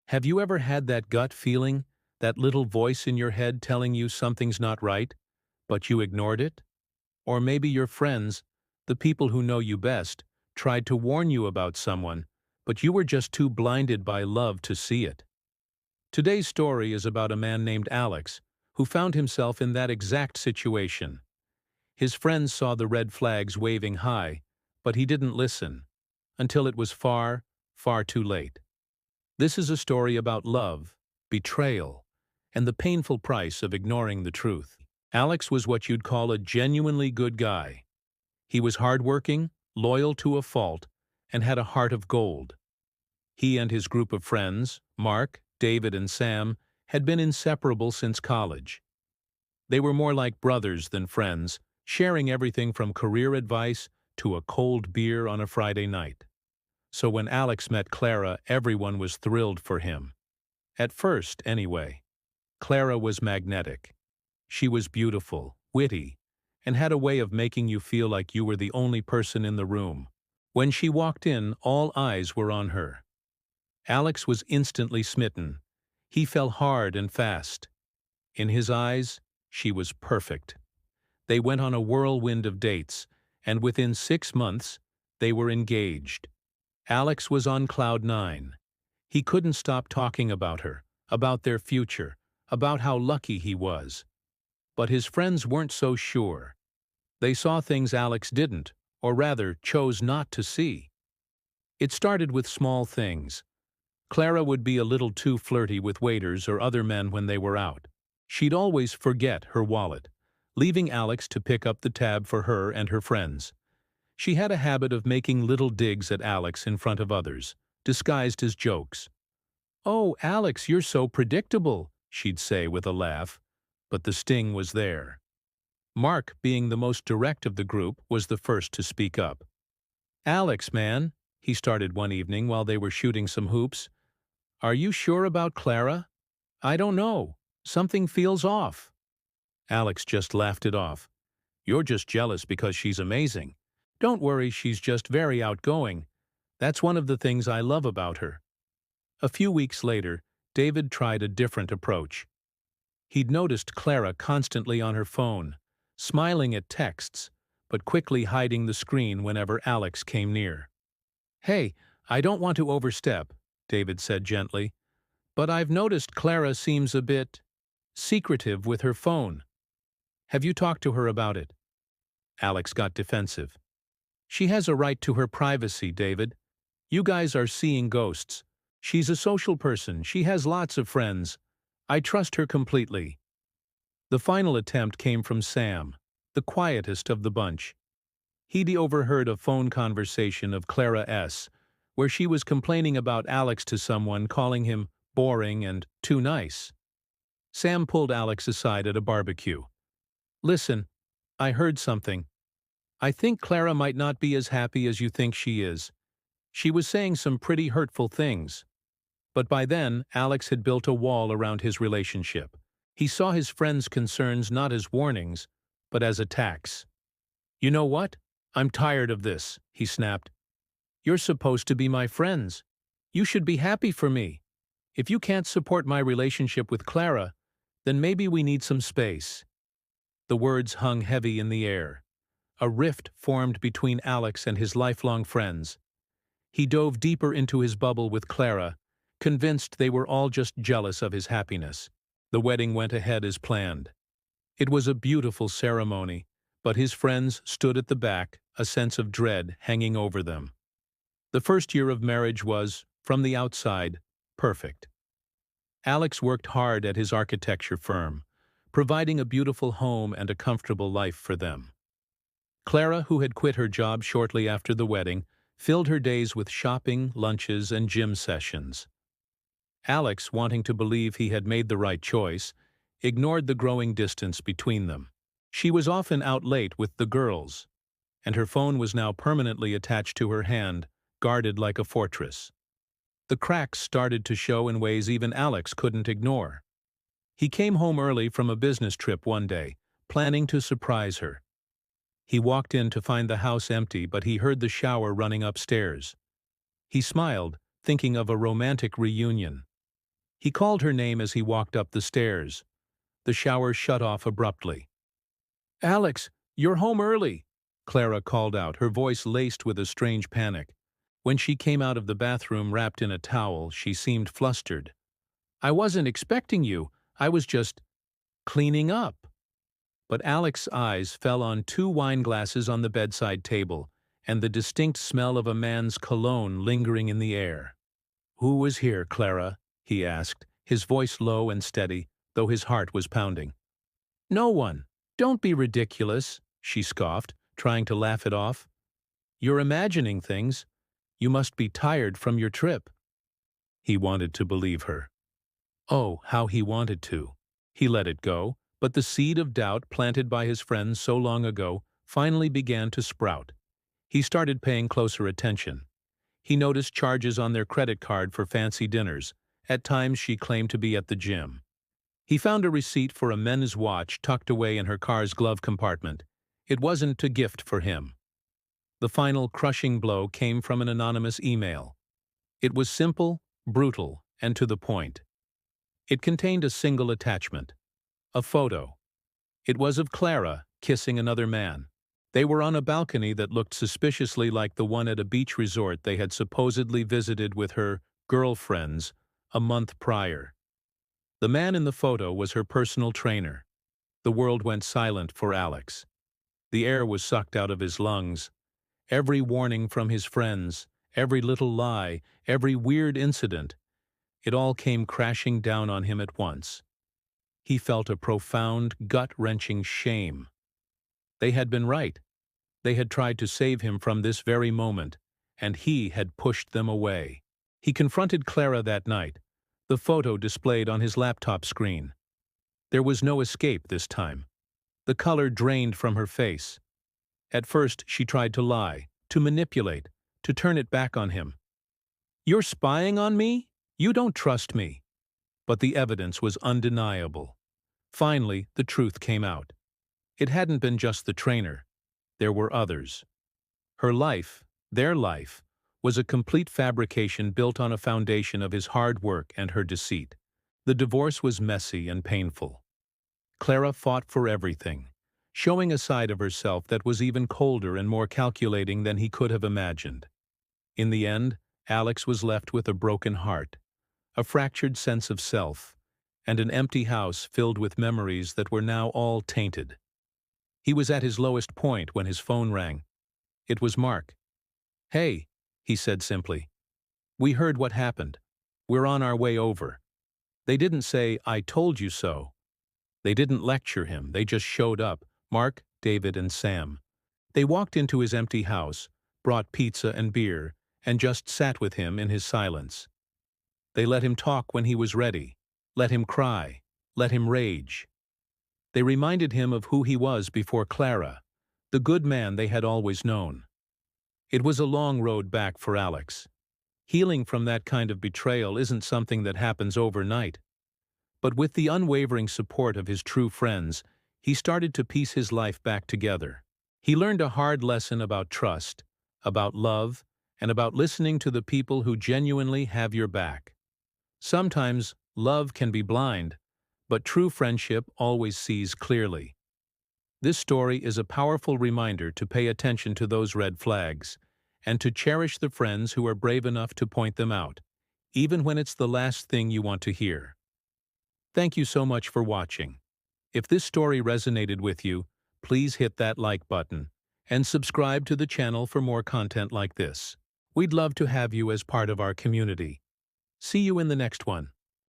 Have you ever had that gut feeling, that little voice in your head telling you something's not right, but you ignored it? Or maybe your friends, the people who know you best, tried to warn you about someone, but you were just too blinded by love to see it. Today's story is about a man named Alex, who found himself in that exact situation. His friends saw the red flags waving high, but he didn't listen, until it was far, far too late. This is a story about love, betrayal, and the painful price of ignoring the truth. Alex was what you'd call a genuinely good guy. He was hardworking, loyal to a fault, and had a heart of gold. He and his group of friends, Mark, David, and Sam, had been inseparable since college. They were more like brothers than friends, sharing everything from career advice to a cold beer on a Friday night. So when Alex met Clara, everyone was thrilled for him. At first, anyway. Clara was magnetic. She was beautiful, witty, and had a way of making you feel like you were the only person in the room. When she walked in, all eyes were on her. Alex was instantly smitten. He fell hard and fast. In his eyes, she was perfect. They went on a whirlwind of dates, and within 6 months, they were engaged. Alex was on cloud nine. He couldn't stop talking about her, about their future, about how lucky he was. But his friends weren't so sure. They saw things Alex didn't, or rather, chose not to see. It started with small things. Clara would be a little too flirty with waiters or other men when they were out. She'd always forget her wallet, leaving Alex to pick up the tab for her and her friends. She had a habit of making little digs at Alex in front of others, disguised as jokes. "Oh, Alex, you're so predictable," she'd say with a laugh, but the sting was there. Mark, being the most direct of the group, was the first to speak up. "Alex, man," he started one evening while they were shooting some hoops, "are you sure about Clara? I don't know. Something feels off." Alex just laughed it off. "You're just jealous because she's amazing. Don't worry, she's just very outgoing. That's one of the things I love about her." A few weeks later, David tried a different approach. He'd noticed Clara constantly on her phone, smiling at texts, but quickly hiding the screen whenever Alex came near. "Hey, I don't want to overstep," David said gently, "but I've noticed Clara seems a bit secretive with her phone. Have you talked to her about it?" Alex got defensive. "She has a right to her privacy, David. You guys are seeing ghosts. She's a social person. She has lots of friends. I trust her completely." The final attempt came from Sam, the quietest of the bunch. He'd overheard a phone conversation of Clara S., where she was complaining about Alex to someone, calling him boring and too nice. Sam pulled Alex aside at a barbecue. "Listen, I heard something. I think Clara might not be as happy as you think she is. She was saying some pretty hurtful things." But by then, Alex had built a wall around his relationship. He saw his friends' concerns not as warnings, but as attacks. "You know what? I'm tired of this," he snapped. "You're supposed to be my friends. You should be happy for me. If you can't support my relationship with Clara, then maybe we need some space." The words hung heavy in the air. A rift formed between Alex and his lifelong friends. He dove deeper into his bubble with Clara, convinced they were all just jealous of his happiness. The wedding went ahead as planned. It was a beautiful ceremony, but his friends stood at the back, a sense of dread hanging over them. The first year of marriage was, from the outside, perfect. Alex worked hard at his architecture firm, providing a beautiful home and a comfortable life for them. Clara, who had quit her job shortly after the wedding, filled her days with shopping, lunches, and gym sessions. Alex, wanting to believe he had made the right choice, ignored the growing distance between them. She was often out late with the girls, and her phone was now permanently attached to her hand, guarded like a fortress. The cracks started to show in ways even Alex couldn't ignore. He came home early from a business trip one day, planning to surprise her. He walked in to find the house empty, but he heard the shower running upstairs. He smiled, thinking of a romantic reunion. He called her name as he walked up the stairs. The shower shut off abruptly. "Alex, you're home early," Clara called out, her voice laced with a strange panic. When she came out of the bathroom wrapped in a towel, she seemed flustered. "I wasn't expecting you. I was just cleaning up." But Alex's eyes fell on two wine glasses on the bedside table, and the distinct smell of a man's cologne lingering in the air. "Who was here, Clara?" he asked, his voice low and steady, though his heart was pounding. "No one. Don't be ridiculous," she scoffed, trying to laugh it off. "You're imagining things. You must be tired from your trip." He wanted to believe her. Oh, how he wanted to. He let it go, but the seed of doubt planted by his friends so long ago finally began to sprout. He started paying closer attention. He noticed charges on their credit card for fancy dinners. At times she claimed to be at the gym. He found a receipt for a men's watch tucked away in her car's glove compartment. It wasn't a gift for him. The final crushing blow came from an anonymous email. It was simple, brutal, and to the point. It contained a single attachment. A photo. It was of Clara kissing another man. They were on a balcony that looked suspiciously like the one at a beach resort they had supposedly visited with her girlfriends a month prior. The man in the photo was her personal trainer. The world went silent for Alex. The air was sucked out of his lungs. Every warning from his friends, every little lie, every weird incident, it all came crashing down on him at once. He felt a profound, gut-wrenching shame. They had been right. They had tried to save him from this very moment, and he had pushed them away. He confronted Clara that night, the photo displayed on his laptop screen. There was no escape this time. The color drained from her face. At first, she tried to lie, to manipulate, to turn it back on him. "You're spying on me? You don't trust me." But the evidence was undeniable. Finally, the truth came out. It hadn't been just the trainer. There were others. Her life, their life, was a complete fabrication built on a foundation of his hard work and her deceit. The divorce was messy and painful. Clara fought for everything, showing a side of herself that was even colder and more calculating than he could have imagined. In the end, Alex was left with a broken heart, a fractured sense of self, and an empty house filled with memories that were now all tainted. He was at his lowest point when his phone rang. It was Mark. "Hey," he said simply. "We heard what happened. We're on our way over." They didn't say, "I told you so." They didn't lecture him, they just showed up, Mark, David, and Sam. They walked into his empty house, brought pizza and beer, and just sat with him in his silence. They let him talk when he was ready, let him cry, let him rage. They reminded him of who he was before Clara, the good man they had always known. It was a long road back for Alex. Healing from that kind of betrayal isn't something that happens overnight. But with the unwavering support of his true friends, he started to piece his life back together. He learned a hard lesson about trust, about love, and about listening to the people who genuinely have your back. Sometimes love can be blind, but true friendship always sees clearly. This story is a powerful reminder to pay attention to those red flags, and to cherish the friends who are brave enough to point them out, even when it's the last thing you want to hear. Thank you so much for watching. If this story resonated with you, please hit that like button, and subscribe to the channel for more content like this. We'd love to have you as part of our community. See you in the next one.